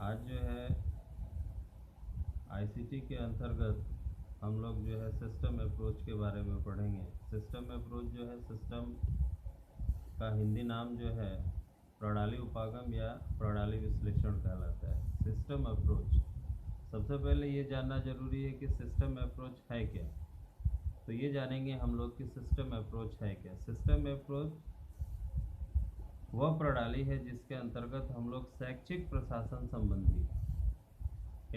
आज जो है आईसीटी के अंतर्गत हम लोग जो है सिस्टम अप्रोच के बारे में पढ़ेंगे। सिस्टम अप्रोच जो है सिस्टम का हिंदी नाम जो है प्रणाली उपागम या प्रणाली विश्लेषण कहलाता है। सिस्टम अप्रोच, सबसे पहले ये जानना जरूरी है कि सिस्टम अप्रोच है क्या। तो ये जानेंगे हम लोग कि सिस्टम अप्रोच है क्या। सिस्टम अप्रोच वह प्रणाली है जिसके अंतर्गत हम लोग शैक्षिक प्रशासन संबंधी,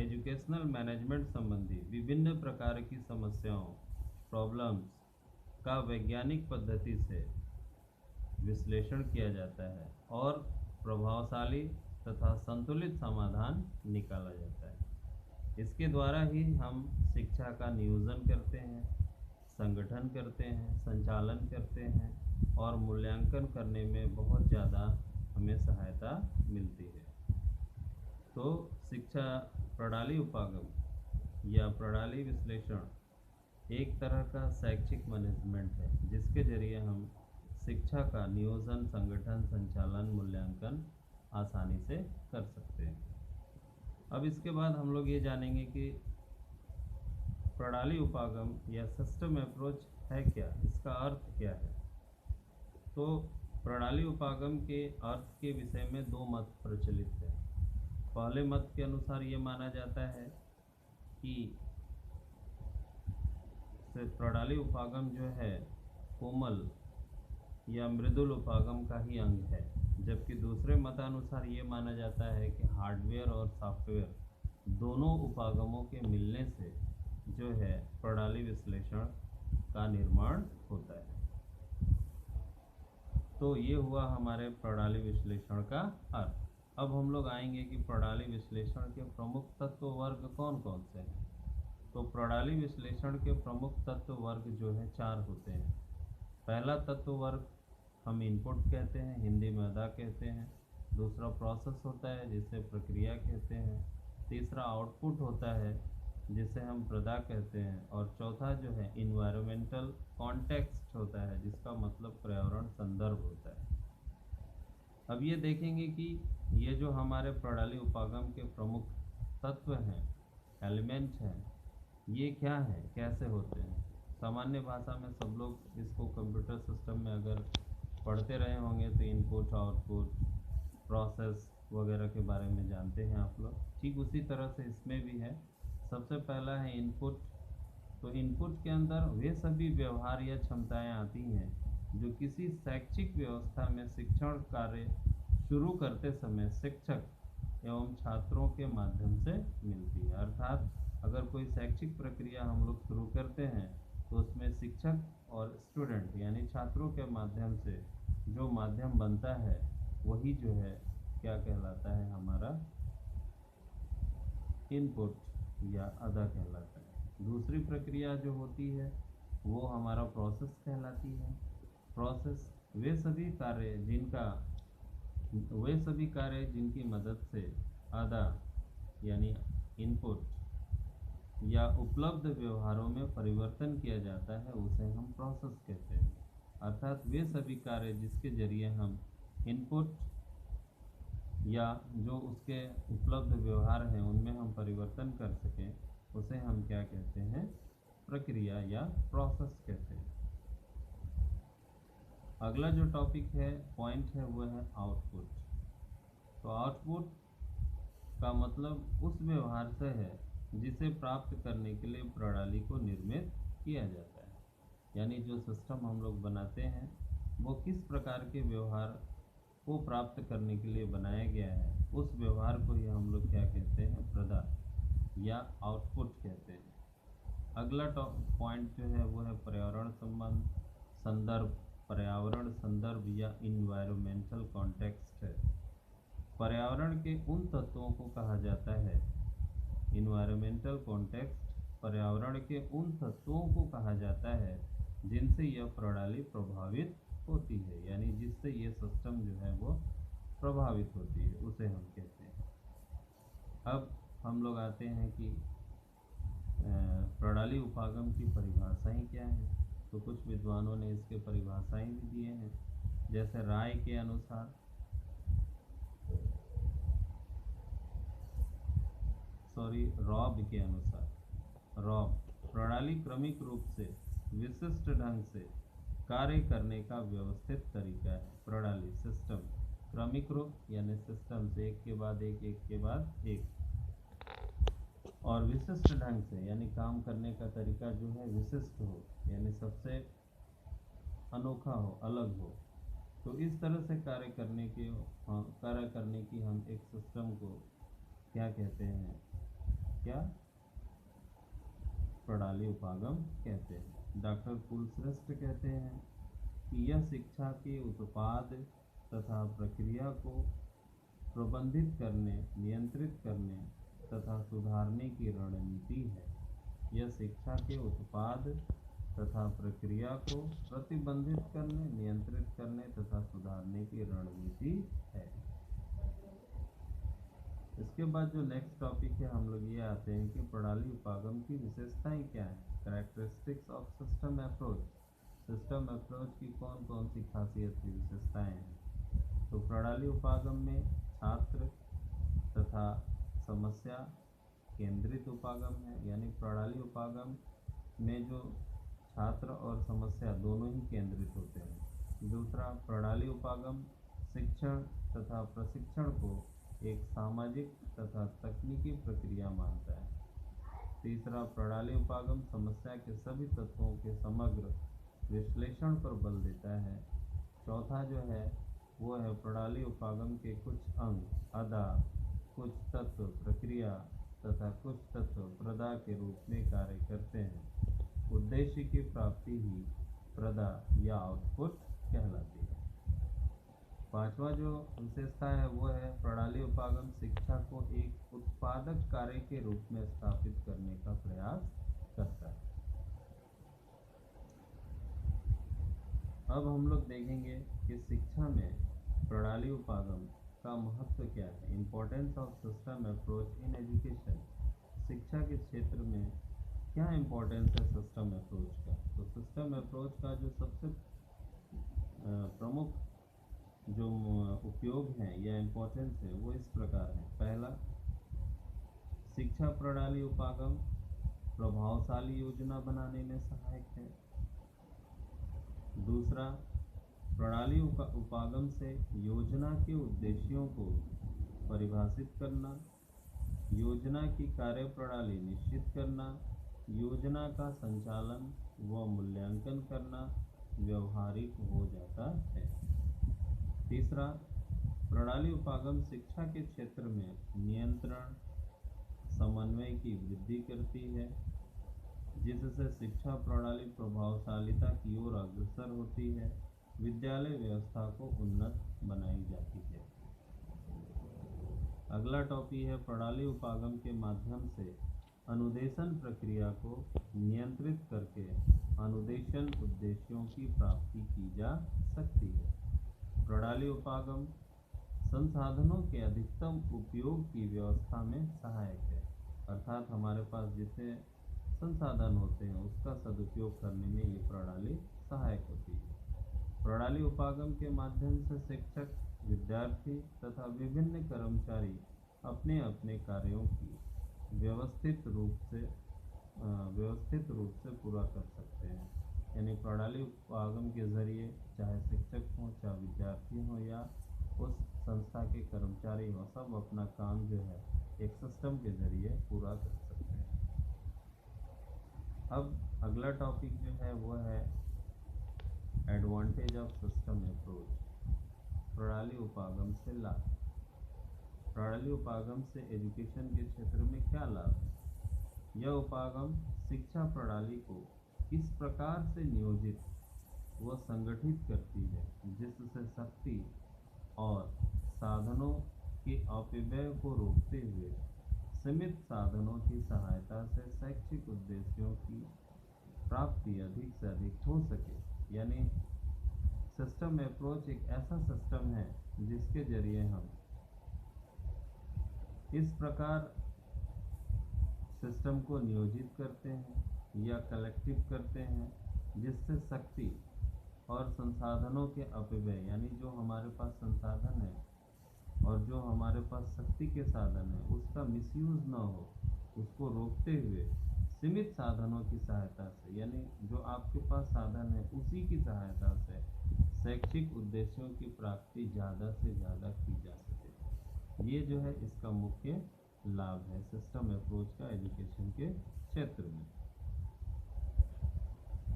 एजुकेशनल मैनेजमेंट संबंधी विभिन्न प्रकार की समस्याओं, प्रॉब्लम्स का वैज्ञानिक पद्धति से विश्लेषण किया जाता है और प्रभावशाली तथा संतुलित समाधान निकाला जाता है। इसके द्वारा ही हम शिक्षा का नियोजन करते हैं, संगठन करते हैं, संचालन करते हैं और मूल्यांकन करने में बहुत ज़्यादा हमें सहायता मिलती है। तो शिक्षा प्रणाली उपागम या प्रणाली विश्लेषण एक तरह का शैक्षिक मैनेजमेंट है जिसके जरिए हम शिक्षा का नियोजन, संगठन, संचालन, मूल्यांकन आसानी से कर सकते हैं। अब इसके बाद हम लोग ये जानेंगे कि प्रणाली उपागम या सिस्टम अप्रोच है क्या, इसका अर्थ क्या है। तो प्रणाली उपागम के अर्थ के विषय में दो मत प्रचलित हैं। पहले मत के अनुसार ये माना जाता है कि प्रणाली उपागम जो है कोमल या मृदुल उपागम का ही अंग है, जबकि दूसरे मतानुसार ये माना जाता है कि हार्डवेयर और सॉफ्टवेयर दोनों उपागमों के मिलने से जो है प्रणाली विश्लेषण का निर्माण होता है। तो ये हुआ हमारे प्रणाली विश्लेषण का अर्थ। अब हम लोग आएंगे कि प्रणाली विश्लेषण के प्रमुख तत्व वर्ग कौन कौन से हैं। तो प्रणाली विश्लेषण के प्रमुख तत्व वर्ग जो है 4 होते हैं। पहला तत्व वर्ग हम इनपुट कहते हैं, हिंदी में अदा कहते हैं। दूसरा प्रोसेस होता है जिसे प्रक्रिया कहते हैं। तीसरा आउटपुट होता है जिसे हम प्रदा कहते हैं। और चौथा जो है इन्वायरमेंटल कॉन्टेक्स्ट होता है जिसका मतलब पर्यावरण संदर्भ होता है। अब ये देखेंगे कि ये जो हमारे प्रणाली उपागम के प्रमुख तत्व हैं, एलिमेंट हैं, ये क्या हैं, कैसे होते हैं। सामान्य भाषा में सब लोग इसको कंप्यूटर सिस्टम में अगर पढ़ते रहे होंगे तो इनपुट, आउटपुट, प्रोसेस वगैरह के बारे में जानते हैं आप लोग। ठीक उसी तरह से इसमें भी है। सबसे पहला है इनपुट। तो इनपुट के अंदर वे सभी व्यवहार या क्षमताएं आती हैं जो किसी शैक्षिक व्यवस्था में शिक्षण कार्य शुरू करते समय शिक्षक एवं छात्रों के माध्यम से मिलती है। अर्थात अगर कोई शैक्षिक प्रक्रिया हम लोग शुरू करते हैं तो उसमें शिक्षक और स्टूडेंट यानी छात्रों के माध्यम से जो माध्यम बनता है वही जो है क्या कहलाता है, हमारा इनपुट या अदा कहलाता है। दूसरी प्रक्रिया जो होती है वो हमारा प्रोसेस कहलाती है। प्रोसेस वे सभी कार्य जिनकी मदद से अदा यानी इनपुट या उपलब्ध व्यवहारों में परिवर्तन किया जाता है उसे हम प्रोसेस कहते हैं। अर्थात वे सभी कार्य जिसके जरिए हम इनपुट या जो उसके उपलब्ध व्यवहार हैं उनमें हम परिवर्तन कर सकें उसे हम क्या कहते हैं, प्रक्रिया या प्रोसेस कहते हैं। अगला जो टॉपिक है, पॉइंट है, वो है आउटपुट। तो आउटपुट का मतलब उस व्यवहार से है जिसे प्राप्त करने के लिए प्रणाली को निर्मित किया जाता है। यानी जो सिस्टम हम लोग बनाते हैं वो किस प्रकार के व्यवहार को प्राप्त करने के लिए बनाया गया है, उस व्यवहार को ही हम लोग क्या कहते हैं, प्रदा या आउटपुट कहते हैं। अगला पॉइंट जो है वो है पर्यावरण संदर्भ। पर्यावरण संदर्भ या इन्वायरमेंटल कॉन्टेक्स्ट है। पर्यावरण के उन तत्वों को कहा जाता है, इन्वायरमेंटल कॉन्टेक्स्ट पर्यावरण के उन तत्वों को कहा जाता है जिनसे यह प्रणाली प्रभावित होती है, यानी जिससे ये सिस्टम जो है वो प्रभावित होती है उसे हम कहते हैं। अब हम लोग आते हैं कि प्रणाली उपागम की परिभाषाएं क्या हैं। तो कुछ विद्वानों ने इसके परिभाषाएं भी दिए हैं। जैसे राय के अनुसार रॉब के अनुसार रॉब प्रणाली क्रमिक रूप से विशिष्ट ढंग से कार्य करने का व्यवस्थित तरीका है। प्रणाली सिस्टम क्रमिक रूप यानी सिस्टम से एक के बाद एक और विशिष्ट ढंग से यानी काम करने का तरीका जो है विशिष्ट हो यानी सबसे अनोखा हो, अलग हो। तो इस तरह से कार्य करने की हम एक सिस्टम को क्या कहते हैं, क्या प्रणाली उपागम कहते हैं। डॉक्टर कुलश्रेष्ठ कहते हैं कि यह शिक्षा के उत्पाद तथा प्रक्रिया को प्रबंधित करने, नियंत्रित करने तथा सुधारने की रणनीति है। यह शिक्षा के उत्पाद तथा प्रक्रिया को प्रतिबंधित करने, नियंत्रित करने तथा सुधारने की रणनीति है। इसके बाद जो नेक्स्ट टॉपिक है हम लोग ये आते हैं कि प्रणाली उपागम की विशेषताएं क्या हैं। Characteristics of system approach. System approach की कौन कौन सी खासियत की विशेषताएं हैं। तो प्रणाली उपागम में छात्र तथा समस्या केंद्रित उपागम है, यानी प्रणाली उपागम में जो छात्र और समस्या दोनों ही केंद्रित होते हैं। दूसरा, प्रणाली उपागम शिक्षण तथा प्रशिक्षण को एक सामाजिक तथा तकनीकी प्रक्रिया मानता है। तीसरा, प्रणाली उपागम समस्या के सभी तत्वों के समग्र विश्लेषण पर बल देता है। चौथा जो है वो है प्रणाली उपागम के कुछ अंग अदा, कुछ तत्व प्रक्रिया तथा कुछ तत्व प्रदा के रूप में कार्य करते हैं। उद्देश्य की प्राप्ति ही प्रदा या आउटपुट कहलाती है। पांचवा जो विशेषता है वो है प्रणाली उपागम शिक्षा को एक उत्पादक कार्य के रूप में स्थापित करने का प्रयास करता है। अब हम लोग देखेंगे कि शिक्षा में प्रणाली उपागम का महत्व क्या है। Importance of system approach in education. शिक्षा के क्षेत्र में क्या इम्पोर्टेंस है सिस्टम अप्रोच का। तो सिस्टम अप्रोच का जो सबसे प्रमुख जो उपयोग है या इम्पोर्टेंस है वो इस प्रकार है। पहला, शिक्षा प्रणाली उपागम प्रभावशाली योजना बनाने में सहायक है। दूसरा, प्रणाली उपागम से योजना के उद्देश्यों को परिभाषित करना, योजना की कार्यप्रणाली निश्चित करना, योजना का संचालन व मूल्यांकन करना व्यवहारिक हो जाता है। तीसरा, प्रणाली उपागम शिक्षा के क्षेत्र में नियंत्रण समन्वय की वृद्धि करती है, जिससे शिक्षा प्रणाली प्रभावशालीता की ओर अग्रसर होती है। विद्यालय व्यवस्था को उन्नत बनाई जाती है। अगला टॉपिक है प्रणाली उपागम के माध्यम से अनुदेशन प्रक्रिया को नियंत्रित करके अनुदेशन उद्देश्यों की प्राप्ति की जा सकती है। प्रणाली उपागम संसाधनों के अधिकतम उपयोग की व्यवस्था में सहायक है, अर्थात हमारे पास जितने संसाधन होते हैं उसका सदुपयोग करने में ये प्रणाली सहायक होती है। प्रणाली उपागम के माध्यम से शिक्षक, विद्यार्थी तथा विभिन्न कर्मचारी अपने अपने कार्यों की व्यवस्थित रूप से पूरा कर सकते हैं। यानी प्रणाली उपागम के जरिए चाहे शिक्षक हों, चाहे विद्यार्थी हों या उस संस्था के कर्मचारी हों, सब अपना काम जो है एक सिस्टम के जरिए पूरा कर सकते हैं। अब अगला टॉपिक जो है वो है एडवांटेज ऑफ सिस्टम अप्रोच। प्रणाली उपागम से लाभ। प्रणाली उपागम से एजुकेशन के क्षेत्र में क्या लाभ है। यह उपागम शिक्षा प्रणाली को इस प्रकार से नियोजित व संगठित करती है जिससे शक्ति और साधनों के अपव्यय को रोकते हुए सीमित साधनों की सहायता से शैक्षिक उद्देश्यों की प्राप्ति अधिक से अधिक हो सके। यानी सिस्टम अप्रोच एक ऐसा सिस्टम है जिसके जरिए हम इस प्रकार सिस्टम को नियोजित करते हैं या कलेक्टिव करते हैं जिससे शक्ति और संसाधनों के अपव्यय यानी जो हमारे पास संसाधन है और जो हमारे पास शक्ति के साधन है उसका मिसयूज ना हो, उसको रोकते हुए सीमित साधनों की सहायता से, यानी जो आपके पास साधन है उसी की सहायता से शैक्षिक उद्देश्यों की प्राप्ति ज़्यादा से ज़्यादा की जा सके। ये जो है इसका मुख्य लाभ है सिस्टम अप्रोच का एजुकेशन के क्षेत्र में।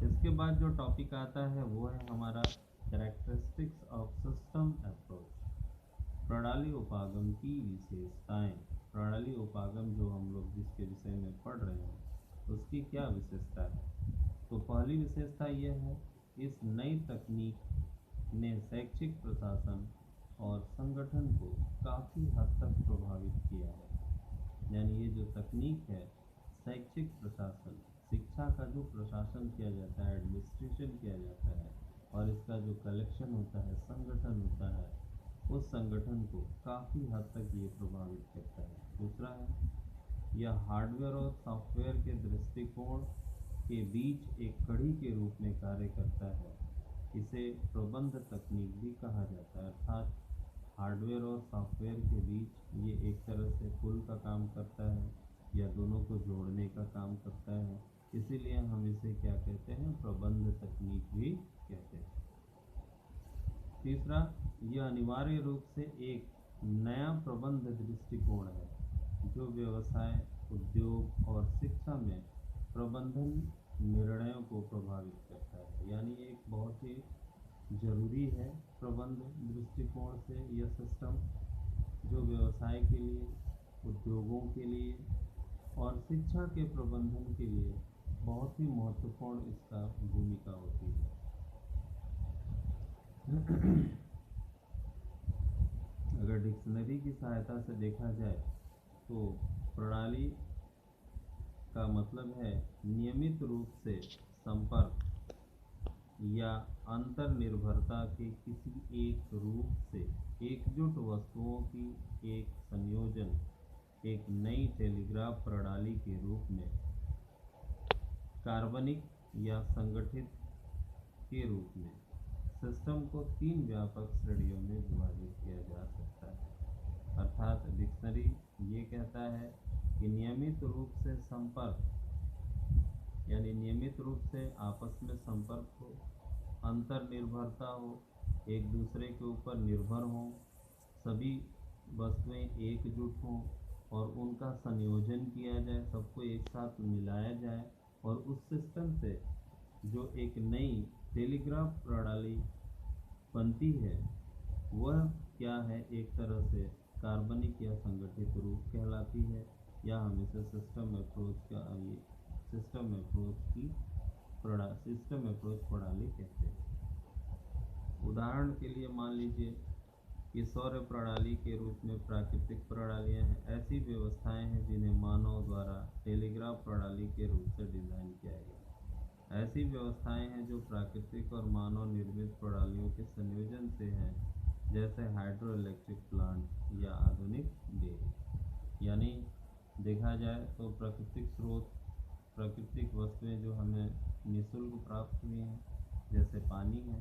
इसके बाद जो टॉपिक आता है वो है हमारा कैरेक्टरिस्टिक्स ऑफ सिस्टम अप्रोच, प्रणाली उपागम की विशेषताएं। प्रणाली उपागम जो हम लोग जिसके विषय में पढ़ रहे हैं उसकी क्या विशेषता है? तो पहली विशेषता यह है, इस नई तकनीक ने शैक्षिक प्रशासन और संगठन को काफ़ी हद तक प्रभावित किया है। यानी ये जो तकनीक है, शैक्षिक प्रशासन, शिक्षा का जो प्रशासन किया जाता है, एडमिनिस्ट्रेशन किया जाता है और इसका जो कलेक्शन होता है, संगठन होता है, उस संगठन को काफ़ी हद तक ये प्रभावित करता है। दूसरा है, यह हार्डवेयर और सॉफ्टवेयर के दृष्टिकोण के बीच एक कड़ी के रूप में कार्य करता है। इसे प्रबंध तकनीक भी कहा जाता है, अर्थात हार्डवेयर और सॉफ्टवेयर के बीच ये एक तरह से पुल का काम करता है या दोनों को जोड़ने का काम करता है, इसीलिए हम इसे क्या कहते हैं, प्रबंध तकनीक भी कहते हैं। तीसरा, यह अनिवार्य रूप से एक नया प्रबंध दृष्टिकोण है जो व्यवसाय, उद्योग और शिक्षा में प्रबंधन निर्णयों को प्रभावित करता है। यानी एक बहुत ही जरूरी है प्रबंध दृष्टिकोण से यह सिस्टम, जो व्यवसाय के लिए, उद्योगों के लिए और शिक्षा के प्रबंधन के लिए बहुत ही महत्वपूर्ण इसका भूमिका होती है। अगर डिक्शनरी की सहायता से देखा जाए तो प्रणाली का मतलब है नियमित रूप से संपर्क या अंतर्निर्भरता के किसी एक रूप से एकजुट वस्तुओं की एक संयोजन, एक नई टेलीग्राफ प्रणाली के रूप में कार्बनिक या संगठित के रूप में सिस्टम को 3 व्यापक श्रेणियों में विभाजित किया जा सकता है। अर्थात डिक्शनरी ये कहता है कि नियमित रूप से संपर्क, यानी नियमित रूप से आपस में संपर्क हो, अंतर्निर्भरता हो, एक दूसरे के ऊपर निर्भर हों, सभी वस्तुएं एकजुट हों और उनका संयोजन किया जाए, सबको एक साथ मिलाया जाए और उस सिस्टम से जो एक नई टेलीग्राफ प्रणाली बनती है वह क्या है, एक तरह से कार्बनिक या संगठित रूप कहलाती है, या हम इसे सिस्टम अप्रोच प्रणाली कहते हैं। उदाहरण के लिए मान लीजिए कि सौर प्रणाली के रूप में प्राकृतिक प्रणालियां हैं, ऐसी व्यवस्थाएं हैं जिन्हें मानव द्वारा टेलीग्राफ प्रणाली के रूप से डिजाइन किया गया। ऐसी व्यवस्थाएं हैं जो प्राकृतिक और मानव निर्मित प्रणालियों के संयोजन से हैं, जैसे हाइड्रो इलेक्ट्रिक प्लांट या आधुनिक डेयरी। यानी देखा जाए तो प्राकृतिक स्रोत, प्राकृतिक वस्तुएं जो हमें निःशुल्क प्राप्त हुई हैं, जैसे पानी है,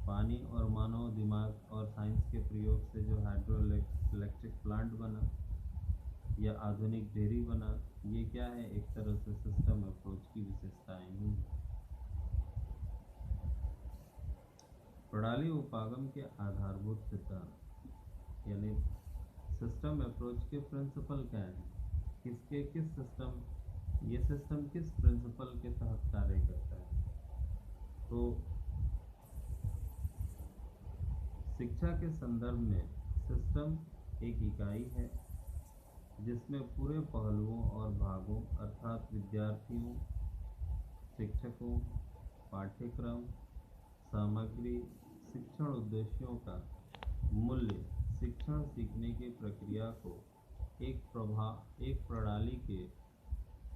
पानी और मानव दिमाग और साइंस के प्रयोग से जो हाइड्रो इलेक्ट्रिक प्लांट बना या आधुनिक डेयरी बना, ये क्या है, एक तरह से सिस्टम अप्रोच की विशेषताएं ही। प्रणाली उपागम के आधारभूत सिद्धांत, यानी सिस्टम अप्रोच के प्रिंसिपल क्या है, किस सिस्टम, ये सिस्टम किस प्रिंसिपल के तहत कार्य करता है। तो शिक्षा के संदर्भ में सिस्टम एक इकाई है जिसमें पूरे पहलुओं और भागों, अर्थात विद्यार्थियों, शिक्षकों, पाठ्यक्रम, सामग्री, शिक्षण उद्देश्यों का मूल्य, शिक्षण सीखने की प्रक्रिया को एक प्रणाली के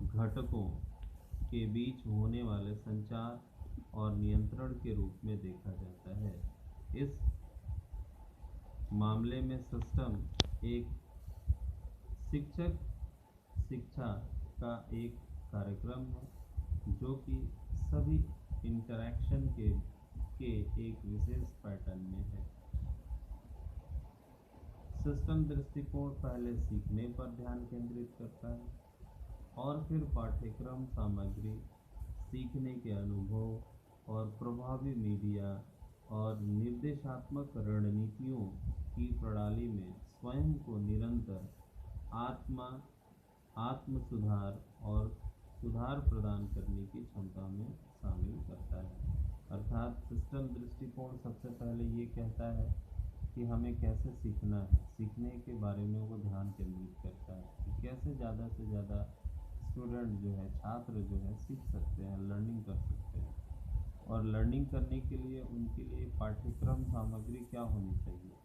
घटकों के बीच होने वाले संचार और नियंत्रण के रूप में देखा जाता है। इस मामले में सिस्टम एक शिक्षक शिक्षा का एक कार्यक्रम है जो कि सभी इंटरैक्शन के एक विशेष पैटर्न में है। सिस्टम दृष्टिकोण पहले सीखने पर ध्यान केंद्रित करता है और फिर पाठ्यक्रम सामग्री, सीखने के अनुभव और प्रभावी मीडिया और निर्देशात्मक रणनीतियों की प्रणाली में स्वयं को निरंतर आत्म सुधार और सुधार प्रदान करने की क्षमता में शामिल करता है। अर्थात सिस्टम दृष्टिकोण सबसे पहले ये कहता है कि हमें कैसे सीखना है, सीखने के बारे में वो ध्यान केंद्रित करता है कि कैसे ज़्यादा से ज़्यादा स्टूडेंट जो है, छात्र जो है, सीख सकते हैं, लर्निंग कर सकते हैं। और लर्निंग करने के लिए उनके लिए पाठ्यक्रम सामग्री क्या होनी चाहिए,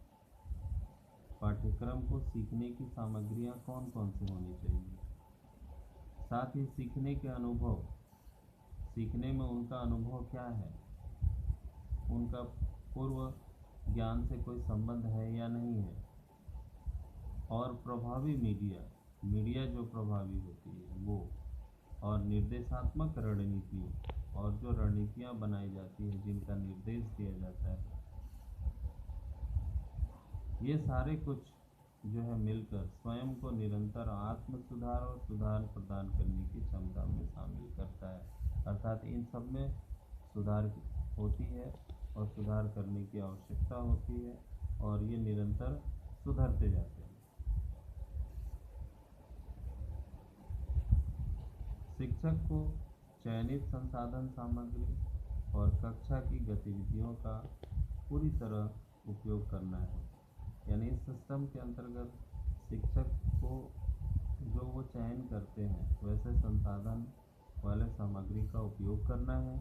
पाठ्यक्रम को सीखने की सामग्रियाँ कौन कौन सी होनी चाहिए। साथ ही सीखने के अनुभव, सीखने में उनका अनुभव क्या है, उनका पूर्व ज्ञान से कोई संबंध है या नहीं है। और प्रभावी मीडिया, मीडिया जो प्रभावी होती है वो, और निर्देशात्मक रणनीतियों, और जो रणनीतियाँ बनाई जाती हैं जिनका निर्देश दिया जाता है, ये सारे कुछ जो है मिलकर स्वयं को निरंतर आत्म सुधार और सुधार प्रदान करने की क्षमता में शामिल करता है। अर्थात इन सब में सुधार होती है और सुधार करने की आवश्यकता होती है और ये निरंतर सुधरते जाते हैं। शिक्षक को चयनित संसाधन सामग्री और कक्षा की गतिविधियों का पूरी तरह उपयोग करना है। यानी इस सिस्टम के अंतर्गत शिक्षक को जो वो चयन करते हैं वैसे संसाधन वाले सामग्री का उपयोग करना है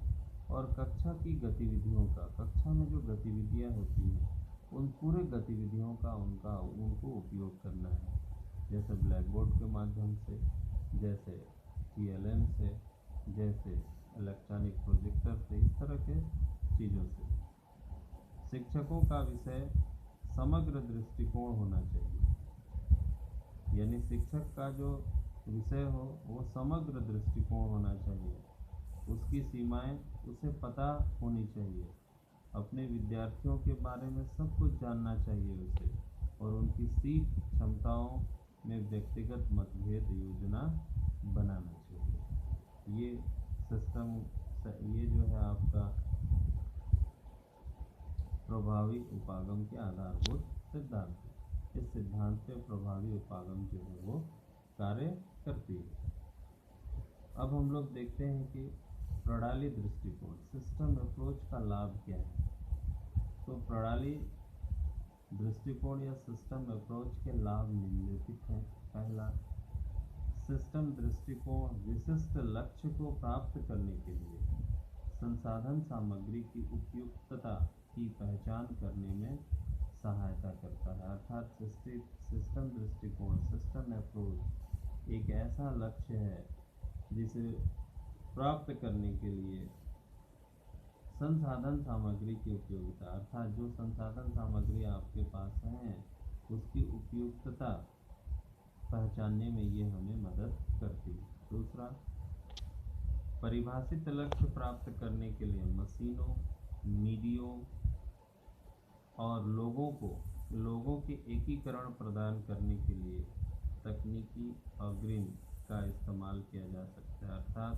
और कक्षा की गतिविधियों का, कक्षा में जो गतिविधियां होती हैं उन पूरे गतिविधियों का उनको उपयोग करना है। जैसे ब्लैक बोर्ड के माध्यम से, जैसे TLM से, जैसे इलेक्ट्रॉनिक प्रोजेक्टर से, इस तरह के चीज़ों से। शिक्षकों का विषय समग्र दृष्टिकोण होना चाहिए। यानी शिक्षक का जो विषय हो वो समग्र दृष्टिकोण होना चाहिए, उसकी सीमाएं उसे पता होनी चाहिए, अपने विद्यार्थियों के बारे में सब कुछ जानना चाहिए उसे, और उनकी सीख क्षमताओं में व्यक्तिगत मतभेद योजना बनाना चाहिए। ये सिस्टम, ये जो है आपका प्रभावी उपागम के आधारभूत सिद्धांत है। इस सिद्धांत पे प्रभावी उपागम जो है वो कार्य करती है। अब हम लोग देखते हैं कि प्रणाली दृष्टिकोण, सिस्टम अप्रोच का लाभ क्या है। तो प्रणाली दृष्टिकोण या सिस्टम अप्रोच के लाभ निम्नलिखित हैं। पहला, सिस्टम दृष्टिकोण विशिष्ट लक्ष्य को प्राप्त करने के लिए संसाधन सामग्री की उपयुक्तता की पहचान करने में सहायता करता है। अर्थात सिस्टम दृष्टिकोण, सिस्टम अप्रोच एक ऐसा लक्ष्य है जिसे प्राप्त करने के लिए संसाधन सामग्री की उपयोगिता, अर्थात जो संसाधन सामग्री आपके पास हैं उसकी उपयुक्तता पहचानने में ये हमें मदद करती है। दूसरा, परिभाषित लक्ष्य प्राप्त करने के लिए मशीनों, मीडियो और लोगों के एकीकरण प्रदान करने के लिए तकनीकी अग्रिम का इस्तेमाल किया जा सकता है। अर्थात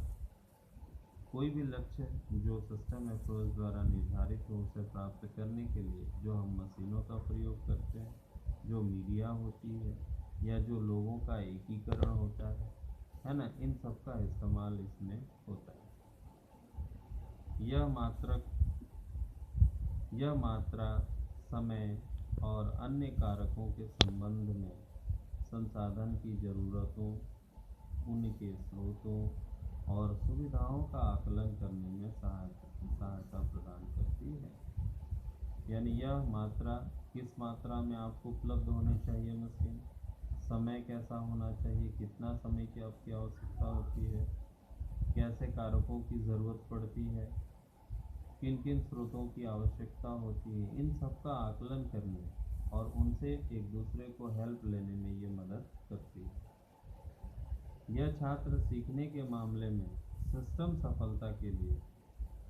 कोई भी लक्ष्य जो सिस्टम अप्रोच द्वारा निर्धारित हो उसे प्राप्त करने के लिए जो हम मशीनों का प्रयोग करते हैं, जो मीडिया होती है, या जो लोगों का एकीकरण होता है ना, इन सब का इस्तेमाल इसमें होता है। यह मात्रा, समय और अन्य कारकों के संबंध में संसाधन की ज़रूरतों, उनके स्रोतों और सुविधाओं का आकलन करने में सहायता प्रदान करती है। यानी यह मात्रा, किस मात्रा में आपको उपलब्ध होनी चाहिए मशीन, समय कैसा होना चाहिए, कितना समय की आपकी आवश्यकता होती है, कैसे कारकों की ज़रूरत पड़ती है, किन किन स्रोतों की आवश्यकता होती है, इन सब का आकलन करने और उनसे एक दूसरे को हेल्प लेने में ये मदद करती है। यह छात्र सीखने के मामले में सिस्टम सफलता के लिए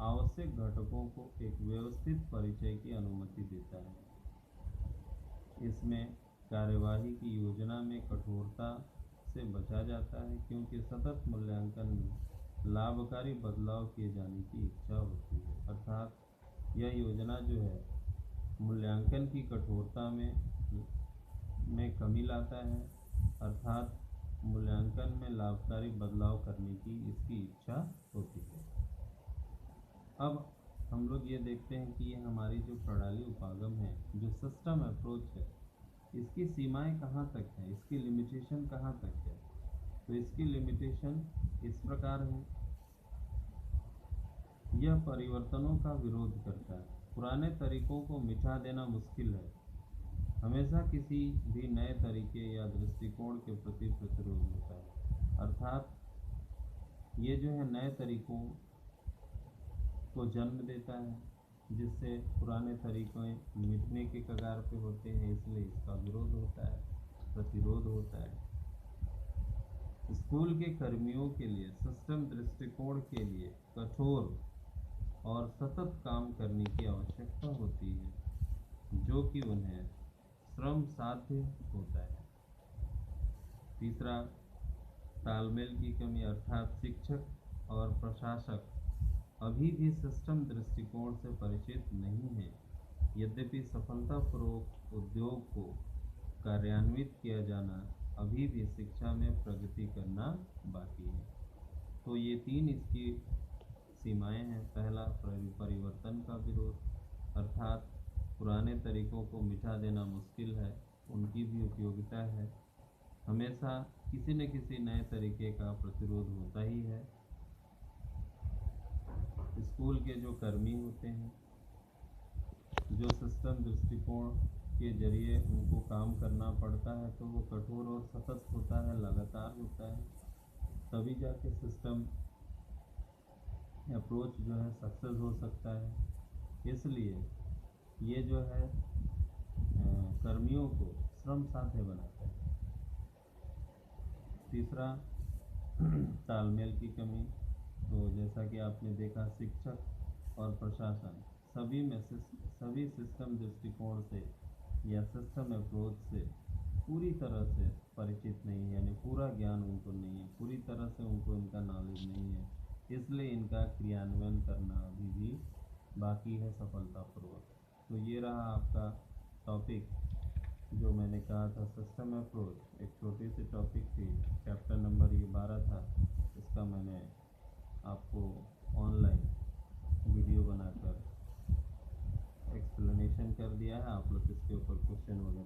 आवश्यक घटकों को एक व्यवस्थित परिचय की अनुमति देता है। इसमें कार्यवाही की योजना में कठोरता से बचा जाता है, क्योंकि सतत मूल्यांकन में लाभकारी बदलाव किए जाने की इच्छा होती है। अर्थात यह योजना जो है मूल्यांकन की कठोरता में कमी लाता है, अर्थात मूल्यांकन में लाभकारी बदलाव करने की इसकी इच्छा होती है। अब हम लोग ये देखते हैं कि ये हमारी जो प्रणाली उपागम है, जो सिस्टम अप्रोच है, इसकी सीमाएं कहाँ तक हैं, इसकी लिमिटेशन कहाँ तक है। तो इसकी लिमिटेशन इस प्रकार है। यह परिवर्तनों का विरोध करता है। पुराने तरीकों को मिटा देना मुश्किल है। हमेशा किसी भी नए तरीके या दृष्टिकोण के प्रति प्रतिरोध होता है। अर्थात ये जो है नए तरीकों को जन्म देता है, जिससे पुराने तरीके मिटने के कगार पे होते हैं, इसलिए इसका विरोध होता है, प्रतिरोध होता है। स्कूल के कर्मियों के लिए सिस्टम दृष्टिकोण के लिए कठोर और सतत काम करने की आवश्यकता होती है, जो कि उन्हें श्रम साध्य होता है। तीसरा, तालमेल की कमी, अर्थात शिक्षक और प्रशासक अभी भी सिस्टम दृष्टिकोण से परिचित नहीं है। यद्यपि सफलतापूर्वक उद्योग को कार्यान्वित किया जाना अभी भी शिक्षा में प्रगति करना बाकी है। तो ये तीन इसकी सीमाएं हैं। पहला, परिवर्तन का विरोध, अर्थात पुराने तरीकों को मिटा देना मुश्किल है, उनकी भी उपयोगिता है। हमेशा किसी न किसी नए तरीके का प्रतिरोध होता ही है। स्कूल के जो कर्मी होते हैं, जो सिस्टम दृष्टिकोण के जरिए उनको काम करना पड़ता है, तो वो कठोर और सतत होता है, लगातार होता है, तभी जाके सिस्टम अप्रोच जो है सक्सेस हो सकता है। इसलिए ये जो है कर्मियों को श्रम साध्य बनाता है। तीसरा, तालमेल की कमी। तो जैसा कि आपने देखा, शिक्षक और प्रशासन सभी सिस्टम दृष्टिकोण से या सिस्टम अप्रोच से पूरी तरह से परिचित नहीं है, यानी पूरा ज्ञान उनको नहीं है, पूरी तरह से उनको इनका नॉलेज नहीं है, इसलिए इनका क्रियान्वयन करना अभी भी बाकी है सफलतापूर्वक। तो ये रहा आपका टॉपिक, जो मैंने कहा था सिस्टम अप्रोच। एक छोटी सी टॉपिक थी, चैप्टर नंबर ये 12 था। इसका मैंने आपको ऑनलाइन वीडियो बनाकर एक्सप्लेनेशन कर दिया है। आप लोग इसके ऊपर क्वेश्चन वगैरह